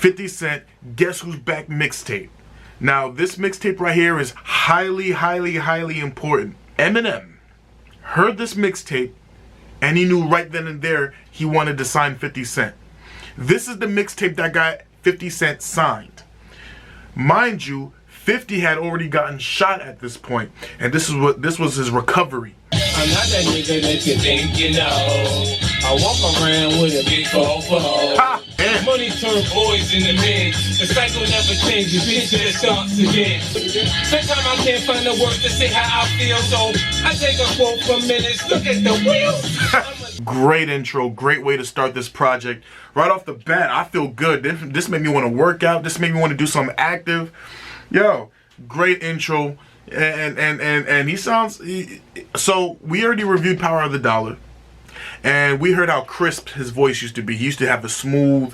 50 Cent, Guess Who's Back mixtape. Now, this mixtape right here is highly, highly, highly important. Eminem heard this mixtape, and he knew right then and there he wanted to sign 50 Cent. This is the mixtape that got 50 Cent signed. Mind you, 50 had already gotten shot at this point, and this was his recovery. I'm not that nigga that you think you know. I walk around with a big fofo. Money turn boys into men. The cycle never changes, bitch, it starts again. Sometimes I can't find the words to say how I feel, so I take a quote for minutes. Look at the wheels. Great intro, great way to start this project. Right off the bat, I feel good. This made me want to work out. This made me want to do something active. Yo, great intro. And he sounds, so we already reviewed Power of the Dollar, and we heard how crisp his voice used to be. He used to have the smooth,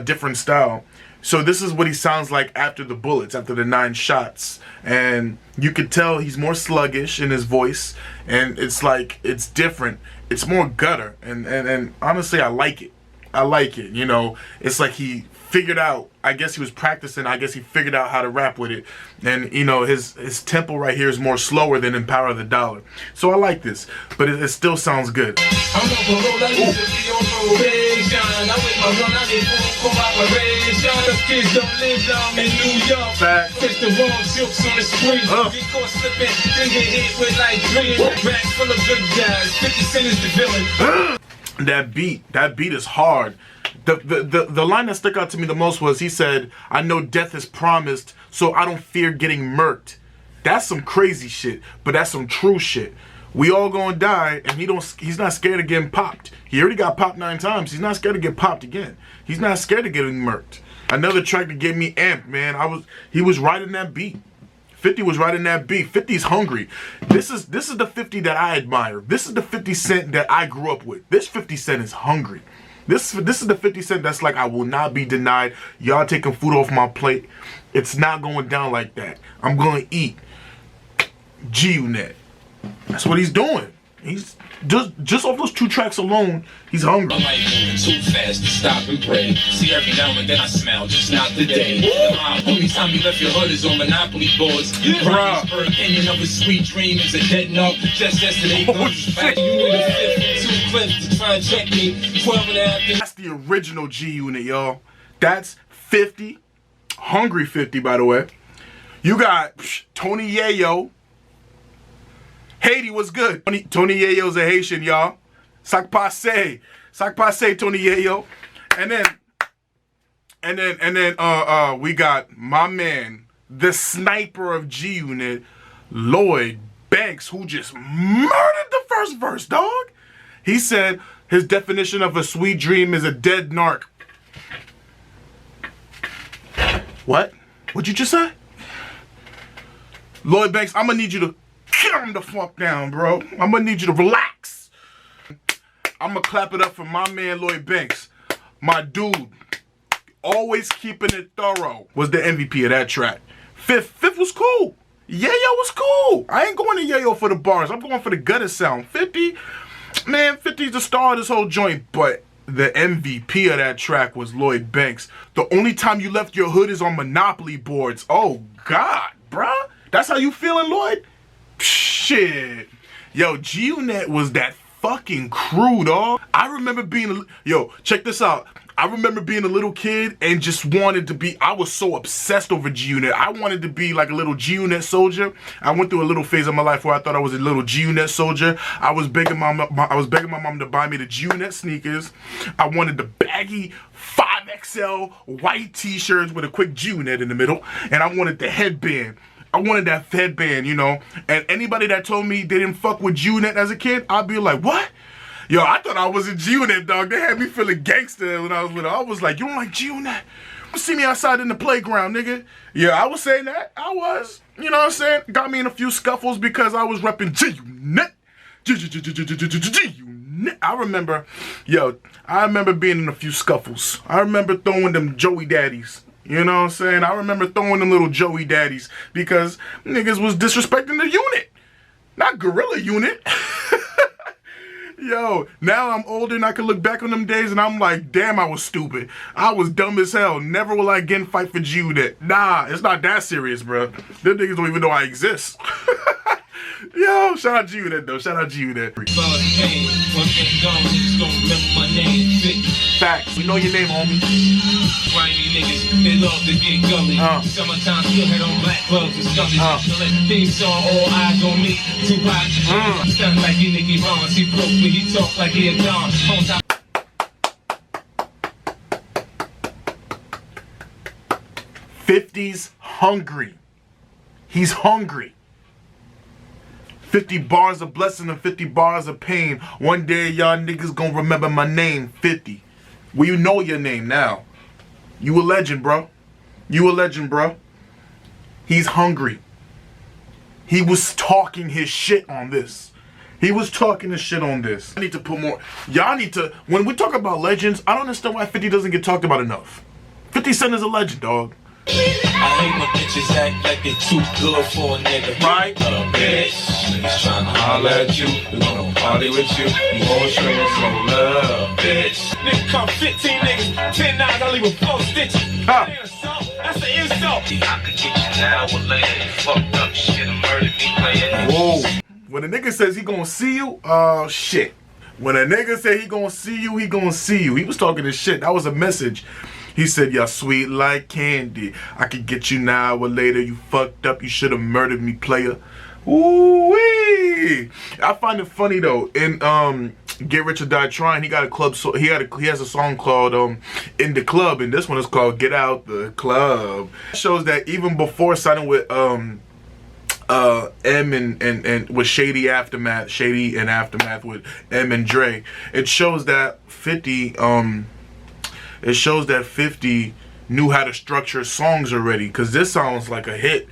different style. So this is what he sounds like after the bullets, after the 9 shots. And you could tell he's more sluggish in his voice, and it's like, it's different. It's more gutter, and honestly, I like it. I like it, you know. It's like he figured out, I guess he was practicing, I guess he figured out how to rap with it. And, you know, his tempo right here is more slower than in Power of the Dollar. So I like this, but it still sounds good. I'm on parole, I used to be on probation. I with my run, I need full cooperation. The kids don't live down in New York. Catch the wrong jokes on the street. Get caught slipping, then get hit with like dreams. Rack full of good guys, 50 Cent is the villain. That beat is hard. The line that stuck out to me the most was, he said, "I know death is promised, so I don't fear getting murked." That's some crazy shit, but that's some true shit. We all gonna die, and he's not scared of getting popped. He already got popped 9 times. He's not scared to get popped again. He's not scared of getting murked. Another track that gave me amped, man. He was riding that beat. 50 was riding that beat. 50's hungry. This is the 50 that I admire. This is the 50 Cent that I grew up with. This 50 Cent is hungry. This is the 50 Cent that's like, I will not be denied. Y'all taking food off my plate. It's not going down like that. I'm going to eat. GUNIT. That's what he's doing. He's just off those 2 tracks alone, he's hungry. I'm like moving too fast to stop and pray. See, every now and then I smile, just not today. Only time you left your hood is on Monopoly boards. Brian's opinion of a sweet dream is a dead note. Just yesterday, back you need a 52 clips to try and check me. 12 and a half. That's the original GUNIT, y'all. That's 50. Hungry 50, by the way. You got Tony Yayo. Haiti was good. Tony Yayo's a Haitian, y'all. Sac passe. Sac passe, Tony Yayo. And then we got my man, the sniper of GUNIT, Lloyd Banks, who just murdered the first verse, dog. He said his definition of a sweet dream is a dead narc. What? What'd you just say? Lloyd Banks, I'm gonna need you to calm the fuck down, bro. I'm gonna need you to relax. I'm gonna clap it up for my man Lloyd Banks. My dude, always keeping it thorough, was the MVP of that track. Fifth was cool. Yayo was cool. I ain't going to Yayo for the bars. I'm going for the gutter sound. 50, man, 50's the star of this whole joint, but the MVP of that track was Lloyd Banks. The only time you left your hood is on Monopoly boards. Oh, God, bruh. That's how you feeling, Lloyd? Shit. Yo, GUNIT was that fucking crew, dog. I remember being, yo, check this out. I remember being a little kid and just wanted to be, I was so obsessed over GUNIT. I wanted to be like a little GUNIT soldier. I went through a little phase of my life where I thought I was a little GUNIT soldier. I was begging my mom to buy me the GUNIT sneakers. I wanted the baggy 5XL white t-shirts with a quick GUNIT in the middle. And I wanted the headband. I wanted that headband, you know. And anybody that told me they didn't fuck with GUNIT as a kid, I'd be like, what? Yo, I thought I was a GUNIT, dog. They had me feeling gangster when I was little. I was like, you don't like GUNIT? See me outside in the playground, nigga. Yeah, I was saying that. I was. You know what I'm saying? Got me in a few scuffles because I was repping GUNIT. GUNIT. I remember being in a few scuffles. I remember throwing them Joey Daddies. You know what I'm saying? I remember throwing them little Joey Daddies because niggas was disrespecting the unit. Not Gorilla Unit. Yo, now I'm older and I can look back on them days and I'm like, damn, I was stupid. I was dumb as hell. Never will I again fight for GUNIT. Nah, it's not that serious, bro. Them niggas don't even know I exist. Yo, shout out GUNIT though. Shout out GUNIT. Facts. We know your name, homie. Grimy niggas, they love to get gully. Summertime still head on black clubs and scully. So let the theme song, all eyes on me. Tupac, sound like he Nicky Barnes. He broke me, he talk like he a don. On top. 50's hungry. He's hungry. 50 bars of blessing and 50 bars of pain. One day y'all niggas gonna remember my name, 50. Well, you know your name now. You a legend, bro. You a legend, bro. He's hungry. He was talking his shit on this. He was talking his shit on this. I need to put more. Y'all need to, when we talk about legends, I don't understand why 50 doesn't get talked about enough. 50 Cent is a legend, dog. I hate when bitches act like they too good for a nigga. Right? Bitch, niggas tryna holler at you. We gonna party with you. You gon' show us some love, bitch. Nigga come 15 niggas, 10 9, I leave with 4 stitches. That ain't assault, that's an insult. I could get you now or later. You fucked up shit and murdered me playing. Whoa. When a nigga says he gonna see you, shit. When a nigga say he gonna see you, he gonna see you. He was talking his shit. That was a message. He said, "You're sweet like candy. I could get you now or later. You fucked up. You should have murdered me, player." Ooh-wee. I find it funny though. In Get Rich or Die Trying, he got a club. So he has a song called "In the Club," and this one is called "Get Out the Club." It shows that even before signing with M and with Shady and Aftermath with M and Dre, it shows that 50 knew how to structure songs already, because this sounds like a hit.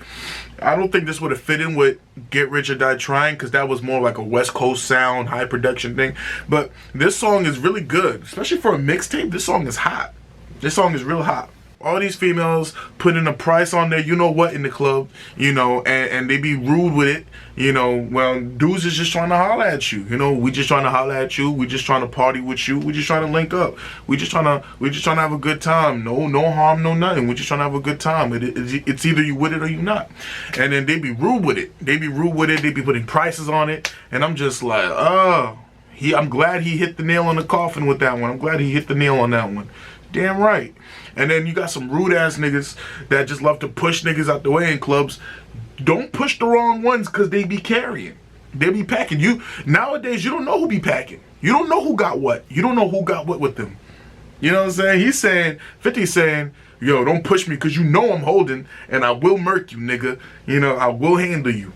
I don't think this would have fit in with Get Rich or Die Trying, because that was more like a West Coast sound, high production thing. But this song is really good, especially for a mixtape. This song is hot. This song is real hot. All these females putting a price on their, you know what, in the club, you know, and they be rude with it, you know. Well, dudes is just trying to holler at you, you know. We just trying to holler at you. We just trying to party with you. We just trying to link up. We just trying to have a good time. No harm, no nothing. We just trying to have a good time. It's either you with it or you not. And then they be rude with it. They be rude with it. They be putting prices on it. And I'm just like, I'm glad he hit the nail on the coffin with that one. I'm glad he hit the nail on that one. Damn right. And then you got some rude ass niggas that just love to push niggas out the way in clubs. Don't push the wrong ones, because they be carrying. They be packing. Nowadays, you don't know who be packing. You don't know who got what. You don't know who got what with them. You know what I'm saying? He's saying, 50's saying, yo, don't push me, because you know I'm holding, and I will murk you, nigga. You know, I will handle you.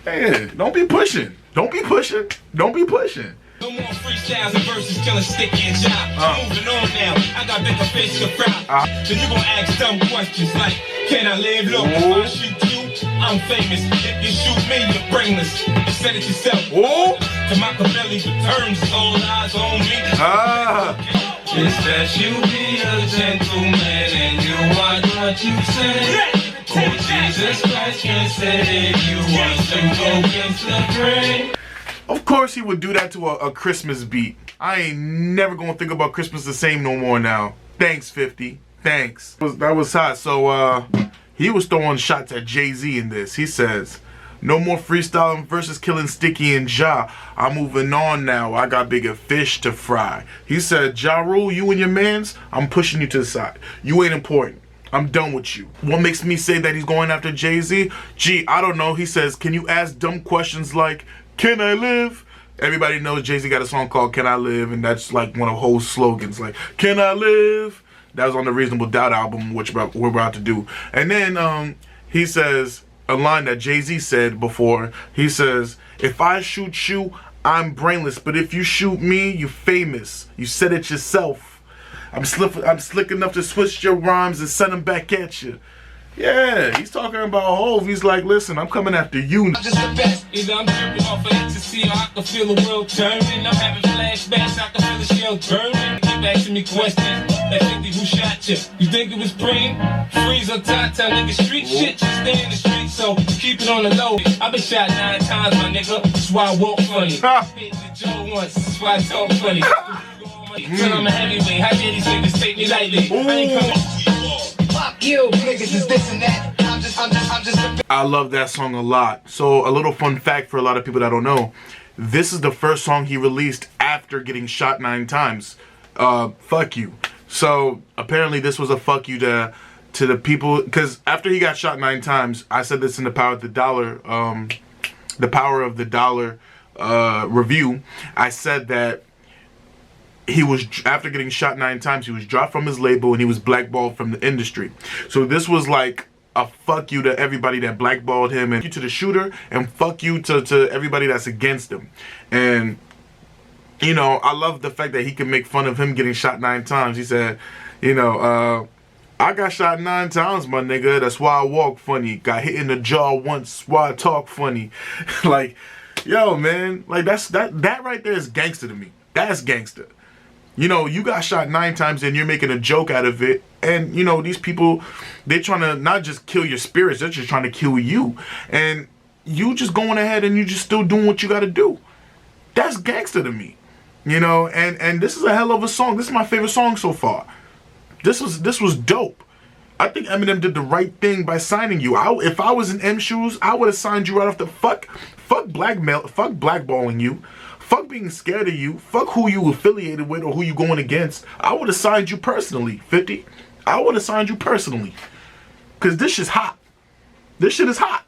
Hey, don't be pushing. Don't be pushing. Don't be pushing. No more freestyles and verses killing sticky and job. Moving on now, I got bigger fish to fry. So you gon' ask some questions like, can I live? Look, if I shoot you, I'm famous. If you shoot me, you're brainless. You said it yourself. To Machiavelli returns, all eyes on me. It's that you be a gentleman and you watch what you say. Oh, Jesus Christ can save you once you go against the grain. Of course he would do that to a Christmas beat. I ain't never gonna think about Christmas the same no more now. Thanks, 50. Thanks. That was hot. So he was throwing shots at Jay-Z in this. He says, "No more freestyling versus killing Sticky and Ja. I'm moving on now. I got bigger fish to fry." He said, "Ja Rule, you and your mans, I'm pushing you to the side. You ain't important. I'm done with you." What makes me say that he's going after Jay-Z? Gee, I don't know. He says, "Can you ask dumb questions like, can I live?" Everybody knows Jay-Z got a song called Can I Live, and that's like one of Ho's slogans, like, can I live? That was on the Reasonable Doubt album, which we're about to do. And then he says a line that Jay-Z said before. He says, "If I shoot you, I'm brainless, but if you shoot me, you're famous. You said it yourself. I'm slick enough to switch your rhymes and send them back at you." Yeah, he's talking about Hov. He's like, listen, I'm coming after you. I'm just the best. Either I'm tripping off of ecstasy or I can feel the world turning. I'm having flashbacks, I can feel the shell burning. Keep asking me questions. That 50 who shot you? You think it was Preem? Freeze on top, tell niggas street shit. Just stay in the street, so keep it on the low. I've been shot 9 times, my nigga. That's why I walk funny. Joe once, that's why I talk funny. Till I'm a heavyweight, how dare these niggas take me lightly? I ain't coming. Fuck you, niggas is this and that. I'm just. I love that song a lot. So a little fun fact for a lot of people that don't know, this is the first song he released after getting shot 9 times. Fuck you. So apparently this was a fuck you to the people, because after he got shot 9 times, I said this in the Power of the Dollar review. I said that he was, after getting shot 9 times, he was dropped from his label and he was blackballed from the industry. So this was like a fuck you to everybody that blackballed him, and you to the shooter, and fuck you to everybody that's against him. And you know, I love the fact that he can make fun of him getting shot 9 times. He said, you know, I got shot 9 times, my nigga. That's why I walk funny. Got hit in the jaw once, why I talk funny. Like, yo, man, like that right there is gangster to me. That's gangster. You know, you got shot 9 times and you're making a joke out of it. And, you know, these people, they're trying to not just kill your spirits, they're just trying to kill you. And you just going ahead and you just still doing what you got to do. That's gangster to me. You know, and this is a hell of a song. This is my favorite song so far. This was dope. I think Eminem did the right thing by signing you. If I was in M shoes, I would have signed you right off the fuck blackballing you. Fuck being scared of you. Fuck who you affiliated with or who you going against. I would have signed you personally, 50. I would have signed you personally. Cause this shit's hot. This shit is hot.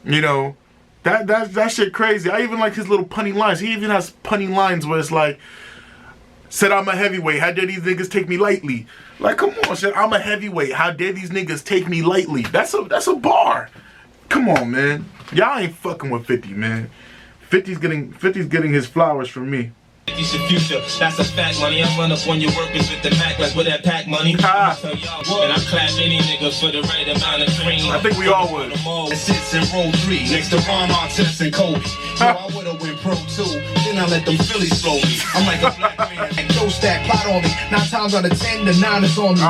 You know, that shit crazy. I even like his little punny lines. He even has punny lines where it's like, said I'm a heavyweight, how dare these niggas take me lightly? Like, come on, shit, I'm a heavyweight, how dare these niggas take me lightly? That's a bar. Come on, man. Y'all ain't fucking with 50, man. 50's getting his flowers from me. It's the future, that's a fact, money. I run up on your workers with the Mac, like with that pack money. And I clap any nigga for the right amount of cream. I think we all would. It sits in row 3 next to Ron Artest and Kobe. Yo, I would've went pro too. Then I let them Phillies slow me. I'm like a black man, and Joe stack pot on me. 9 times out of 10, the 9 is on me.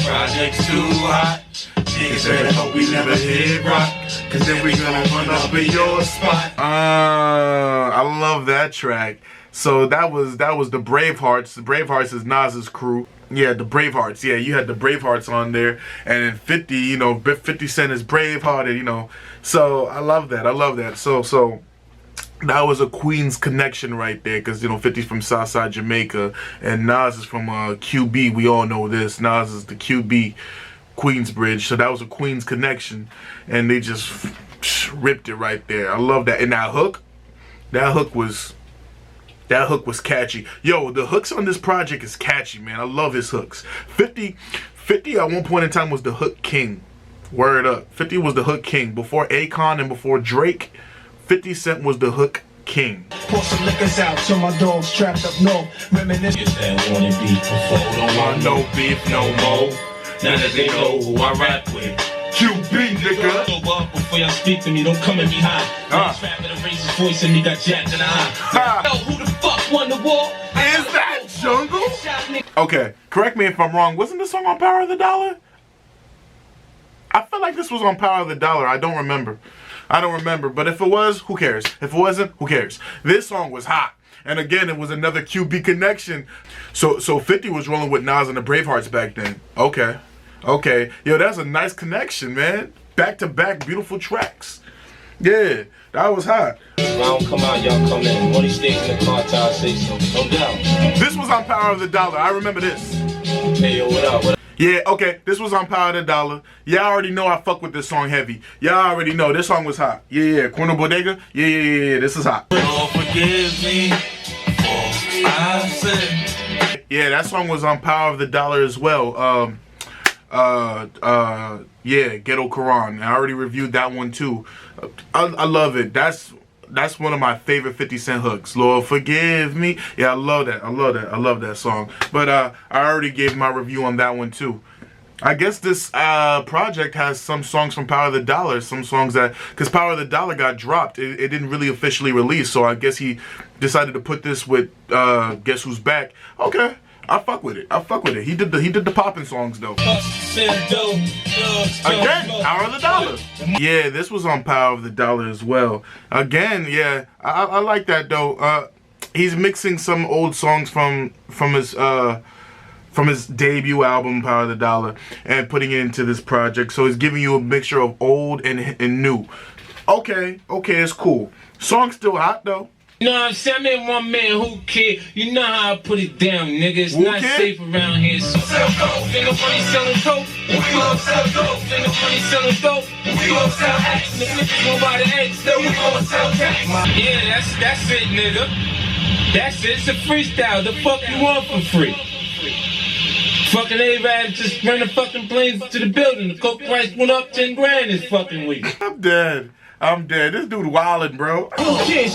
Project's too hot. Niggas better hope we never hit rock, cause then we gonna run up in your spot. I love that track. So that was the Bravehearts. The Bravehearts is Nas's crew. Yeah, the Bravehearts. Yeah, you had the Bravehearts on there, and then 50. You know, 50 Cent is Bravehearted. You know, so I love that. I love that. So that was a Queens connection right there, because you know 50's from Southside Jamaica, and Nas is from QB. We all know this. Nas is the QB, Queensbridge. So that was a Queens connection, and they just ripped it right there. I love that. And that hook was catchy. Yo, the hooks on this project is catchy, man. I love his hooks. 50 at one point in time was the hook king. Word up. 50 was the hook king. Before Akon and before Drake, 50 Cent was the hook king. Pour some liquors out, show my dogs trapped up north. Reminisce. Get that wanna beef before, don't want no beef no more. Now that they know who I rap with. QB, nigga. So up before y'all speak to me, don't come at me high. Trapping a racist voice and me got jacked in the eye. Yo, who the fuck won the war? Is that Jungle? Okay, correct me if I'm wrong. Wasn't this song on Power of the Dollar? I feel like this was on Power of the Dollar. I don't remember. But if it was, who cares? If it wasn't, who cares? This song was hot. And again, it was another QB connection. So 50 was rolling with Nas and the Bravehearts back then. Okay. Yo, that's a nice connection, man. Back to back, beautiful tracks. Yeah, that was hot. Round come out, y'all come in. Money stays in the car till I say so. No doubt. This was on Power of the Dollar. I remember this. Hey, yo, what up? Yeah, okay. This was on Power of the Dollar. Y'all already know I fuck with this song heavy. Y'all already know this song was hot. Yeah. Corner Bodega. Yeah. This is hot. Lord, forgive me for I said. Yeah, that song was on Power of the Dollar as well. Yeah, Ghetto Quran. I already reviewed that one too. I love it. That's one of my favorite 50 Cent hooks. Lord forgive me. Yeah, I love that. I love that song. But I already gave my review on that one too. I guess this project has some songs from Power of the Dollar, some songs that, because Power of the Dollar got dropped, it didn't really officially release, so I guess he decided to put this with Guess Who's Back. Okay. I fuck with it. He did the poppin' songs though. Again, Power of the Dollar. Yeah, this was on Power of the Dollar as well. Again, yeah, I like that though. he's mixing some old songs from his debut album, Power of the Dollar, and putting it into this project. So he's giving you a mixture of old and new. Okay, it's cool. Song's still hot though. You know what I'm saying? I mean, one man who care. You know how I put it down, nigga. It's Who not care? safe around here. So sell dope. Ain't nobody selling dope. We gon' sell dope. Ain't nobody selling dope. We gon' sell X. Niggas won't buy the X. Then we gon' sell X. Yeah, that's it, nigga. That's it. It's a freestyle. The fuck you want for free? Fucking A-Rab just ran the fucking planes to the building. The coke price went up 10 grand this fucking week. I'm dead. This dude wildin', bro. Hey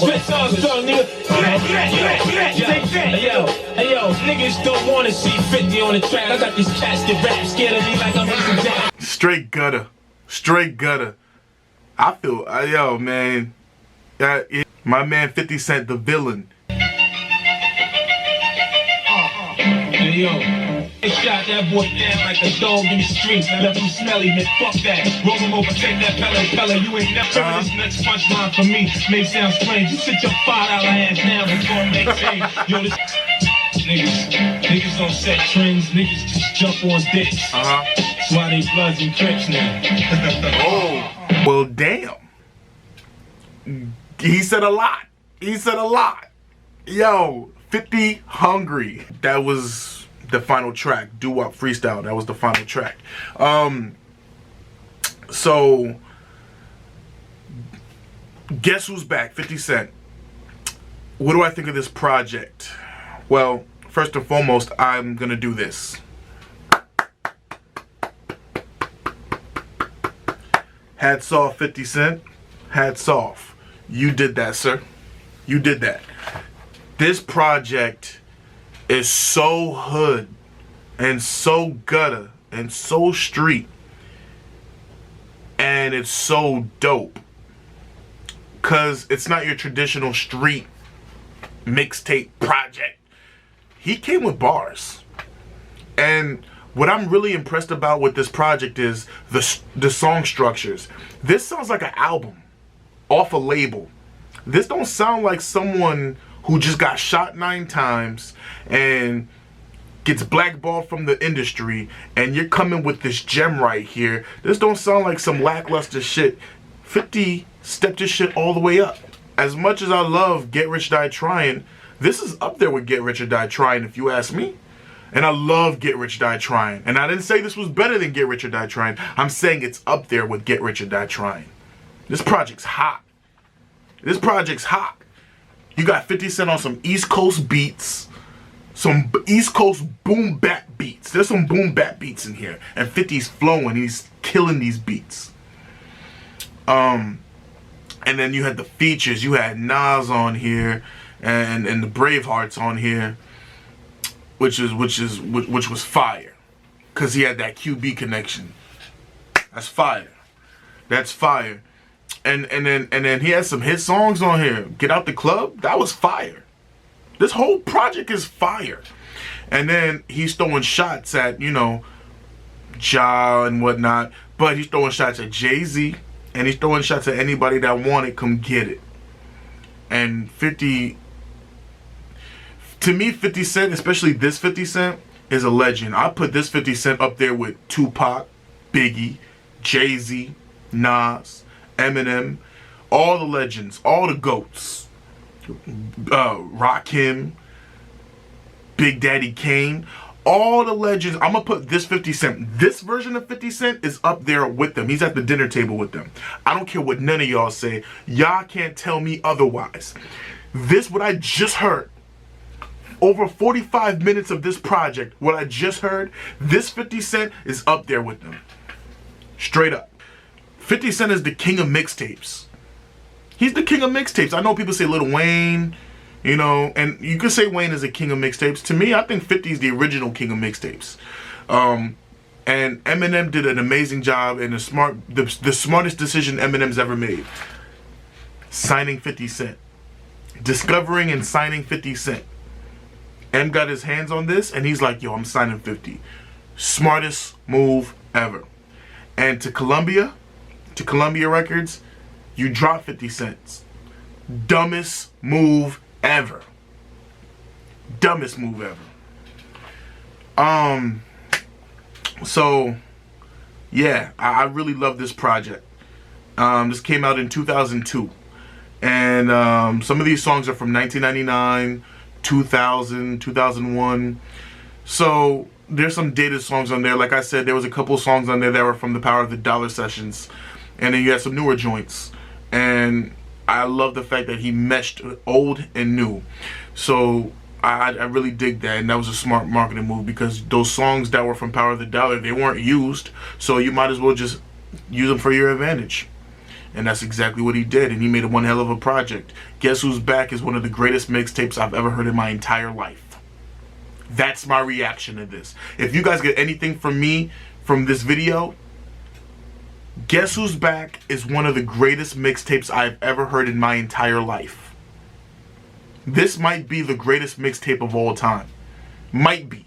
yo, niggas don't wanna see 50 on the track. I got these cats that rap scared of me like I'm Michael Jackson. Straight gutter. I feel, yo, man. My man 50 Cent, the villain. Hey yo. They shot that boy down like a dog in the streets. Left him smelly, man, fuck that. Roll him over, take that pella. You ain't never heard this next punchline for me. May sound strange. You sit your $5 ass down and gonna make change. Yo, this niggas don't set trends. Niggas just jump on dicks. That's why they Bloods and Crips now. Oh, well, damn. He said a lot. Yo, 50 Hungry. That was the final track. Doo-Wop Freestyle. That was the final track. So guess who's back? 50 Cent. What do I think of this project? Well, first and foremost, I'm gonna do this. Hats off, 50 Cent. Hats off. You did that, sir. You did that. This project is so hood and so gutter and so street, and it's so dope because it's not your traditional street mixtape project. He came with bars, and what I'm really impressed about with this project is the song structures. This sounds like an album off a label. This don't sound like someone who just got shot 9 times and gets blackballed from the industry, and you're coming with this gem right here. This don't sound like some lackluster shit. 50 stepped this shit all the way up. As much as I love Get Rich Die Trying, this is up there with Get Rich or Die Trying if you ask me. And I love Get Rich Die Trying. And I didn't say this was better than Get Rich or Die Trying. I'm saying it's up there with Get Rich or Die Trying. This project's hot. You got 50 Cent on some East Coast beats, some East Coast boom bap beats. There's some boom bap beats in here, and 50's flowing. He's killing these beats. And then you had the features. You had Nas on here, and the Bravehearts on here, which was fire, cause he had that QB connection. That's fire. And then he has some hit songs on here. Get Out the Club, that was fire. This whole project is fire. And then he's throwing shots at, you know, Ja and whatnot, but he's throwing shots at Jay-Z, and he's throwing shots at anybody that want it, come get it. And 50, to me, 50 Cent, especially this 50 Cent, is a legend. I put this 50 Cent up there with Tupac, Biggie, Jay-Z, Nas, Eminem, all the legends, all the GOATs. Rakim, Big Daddy Kane, all the legends. I'm gonna put this 50 Cent. This version of 50 Cent is up there with them. He's at the dinner table with them. I don't care what none of y'all say. Y'all can't tell me otherwise. This, what I just heard, over 45 minutes of this project, what I just heard, this 50 Cent is up there with them. Straight up. 50 Cent is the king of mixtapes. He's the king of mixtapes. I know people say Lil Wayne, you know, and you could say Wayne is a king of mixtapes. To me, I think 50 is the original king of mixtapes. And Eminem did an amazing job, and the smartest decision Eminem's ever made. Signing 50 Cent. Discovering and signing 50 Cent. M got his hands on this, and he's like, yo, I'm signing 50. Smartest move ever. And to Columbia Records, you drop 50 cents. Dumbest move ever. Dumbest move ever. So yeah, I really love this project. This came out in 2002, and some of these songs are from 1999, 2000, 2001. So there's some dated songs on there. Like I said, there was a couple songs on there that were from the Power of the Dollar sessions, and then you had some newer joints. And I love the fact that he meshed old and new. So I really dig that, and that was a smart marketing move, because those songs that were from Power of the Dollar, they weren't used, so you might as well just use them for your advantage. And that's exactly what he did, and he made one hell of a project. Guess Who's Back is one of the greatest mixtapes I've ever heard in my entire life. That's my reaction to this. If you guys get anything from me from this video, Guess Who's Back is one of the greatest mixtapes I've ever heard in my entire life. This might be the greatest mixtape of all time. Might be.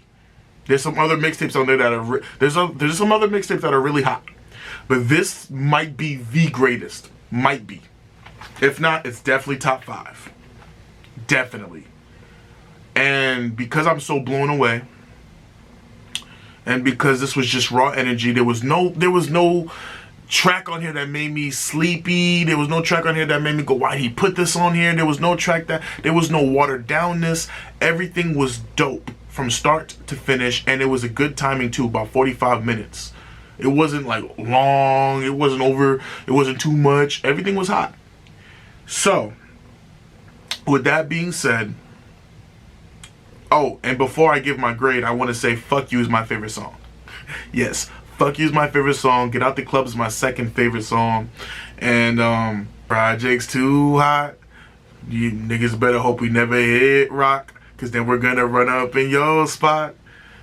There's some other mixtapes on there that are there's some other mixtapes that are really hot, but this might be the greatest. Might be. If not, it's definitely top 5. Definitely. And because I'm so blown away, and because this was just raw energy, there was no track on here that made me sleepy. There was no track on here that made me go, why'd he put this on here? There was no track there was no watered downness. Everything was dope from start to finish, and it was a good timing too, about 45 minutes. It wasn't like long, it wasn't too much. Everything was hot. So with that being said, oh, and before I give my grade, I want to say Fuck You is my favorite song. Yes, Fuck You is my favorite song. Get Out the Club is my second favorite song. And Project's Too Hot. You niggas better hope we never hit rock, cause then we're gonna run up in your spot.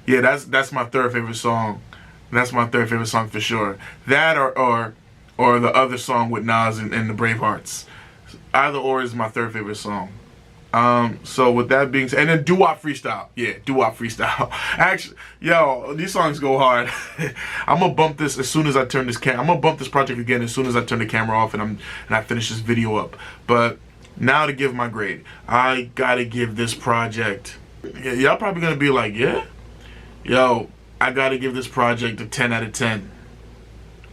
Yeah, that's my third favorite song. That's my third favorite song for sure. That or the other song with Nas and the Bravehearts. Either or is my third favorite song. So with that being said, and then Doo-Wop Freestyle. Yeah, Doo-Wop Freestyle. Actually, yo, these songs go hard. I'm gonna bump this as soon as I turn this I'm gonna bump this project again as soon as I turn the camera off and I finish this video up. But now to give my grade, I gotta give this project. Yeah, y'all probably gonna be like, yeah, yo, I gotta give this project a 10 out of 10.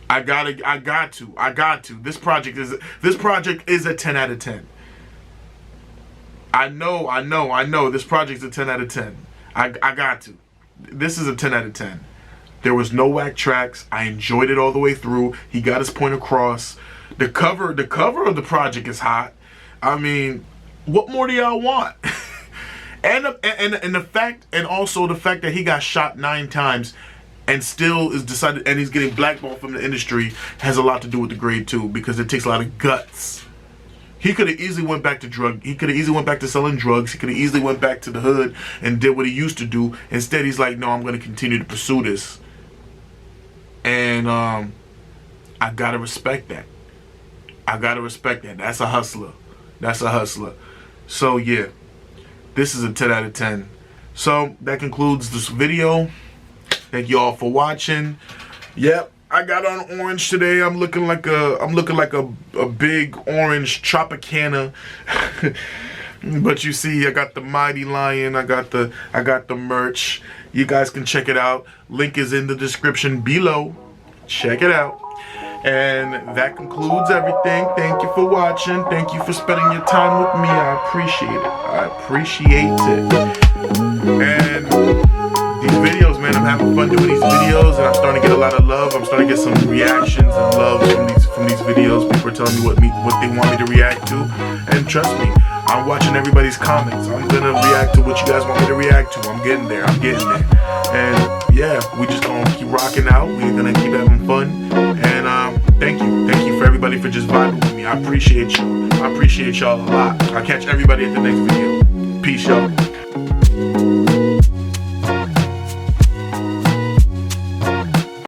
I got to. This project is a 10 out of 10. I know. This project's a 10 out of 10. I got to. This is a 10 out of 10. There was no whack tracks. I enjoyed it all the way through. He got his point across. The cover of the project is hot. I mean, what more do y'all want? and the fact, and also the fact that he got shot 9 times and still is decided, and he's getting blackballed from the industry, has a lot to do with the grade too, because it takes a lot of guts. He could have easily went back to He could have easily went back to selling drugs. He could have easily went back to the hood and did what he used to do. Instead, he's like, no, I'm going to continue to pursue this. And I gotta respect that. That's a hustler. So yeah, this is a 10 out of 10. So that concludes this video. Thank you all for watching. Yep. I got on orange today. I'm looking like a big orange Tropicana. But you see, I got the Mighty Lion. I got the merch. You guys can check it out. Link is in the description below. Check it out. And that concludes everything. Thank you for watching. Thank you for spending your time with me. I appreciate it. And these videos, man, I'm having fun doing these videos, and I'm starting to get a lot of love. I'm starting to get some reactions and love from these videos. People are telling me what they want me to react to, and trust me, I'm watching everybody's comments. I'm gonna react to what you guys want me to react to. I'm getting there. And yeah, we just gonna keep rocking out. We're gonna keep having fun. And thank you for everybody for just vibing with me. I appreciate y'all a lot. I'll catch everybody at the next video. Peace, y'all.